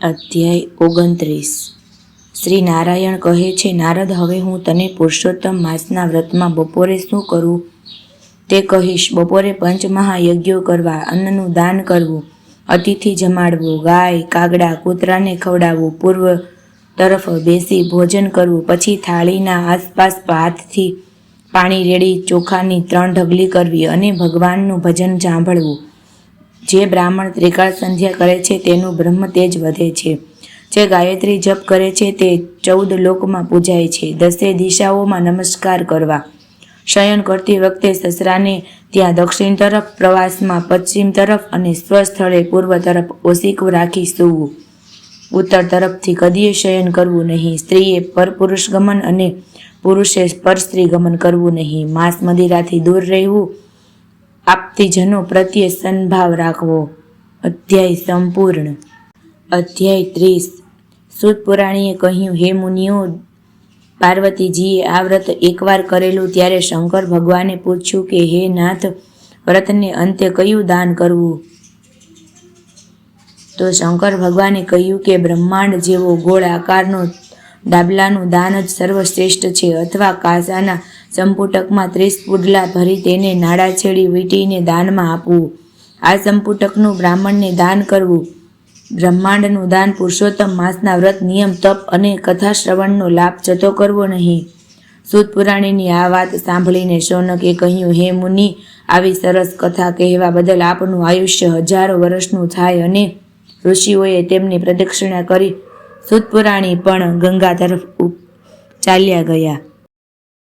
અધ્યાય 29 શ્રી નારાયણ કહે છે, નારદ, હવે હું તને પુરુષોત્તમ માસના વ્રતમાં બપોરે શું કરું તે કહીશ. બપોરે પંચમહાયજ્ઞો કરવા, અન્નનું દાન કરવું, અતિથિ જમાડવું, ગાય, કાગડા, કૂતરાને ખવડાવવું, પૂર્વ તરફ બેસી ભોજન કરવું, પછી થાળીના આસપાસ હાથથી પાણી રેડી ચોખાની 3 ઢગલી કરવી અને ભગવાનનું ભજન સાંભળવું. જે બ્રાહ્મણ ત્રિકાળ સંધ્યા કરે છે તેનું બ્રહ્મ તેજ વધે છે. જે ગાયત્રી જપ કરે છે તે 14 લોકમાં પૂજાય છે. 10 દિશાઓમાં નમસ્કાર કરવા. શયન કરતી વખતે સસરાને ત્યાં દક્ષિણ તરફ, પ્રવાસમાં પશ્ચિમ તરફ અને સ્વસ્થળે પૂર્વ તરફ ઓશિકું રાખી સૂવું. ઉત્તર તરફથી કદીએ શયન કરવું નહીં. સ્ત્રીએ પરપુરુષ ગમન અને પુરુષે પરસ્ત્રી ગમન કરવું નહીં. માંસ મદિરાથી દૂર રહેવું. આપતીજનો પ્રત્યે સન્ભાવ રાખવો. અધ્યાય સંપૂર્ણ. અધ્યાય 30. સૂત પુરાણીએ કહ્યું, હે મુનિઓ, પાર્વતીજીએ આ વ્રત એકવાર કરેલું ત્યારે શંકર ભગવાને પૂછ્યું કે, હે નાથ, વ્રતને અંતે કયું દાન કરવું? તો શંકર ભગવાને કહ્યું કે બ્રહ્માંડ જેવો ગોળ આકારનો ડાબલાનું દાન જ સર્વશ્રેષ્ઠ છે, અથવા કાસાના સંપુટકમાં 30 પુડલા ભરી તેને નાડાછેડી વીંટીને દાનમાં આપવું. આ સંપુટકનું બ્રાહ્મણને દાન કરવું. બ્રહ્માંડનું દાન પુરુષોત્તમ માસના વ્રત, નિયમ, તપ અને કથા શ્રવણનો લાભ જતો કરવો નહીં. સૂત પુરાણીની આ વાત સાંભળીને શૌનકે કહ્યું, હે મુનિ, આવી સરસ કથા કહેવા બદલ આપનું આયુષ્ય 1000 વર્ષનું થાય. અને ઋષિઓએ તેમની પ્રદક્ષિણા કરી સૂત પુરાણી પણ ગંગા તરફ ચાલ્યા ગયા.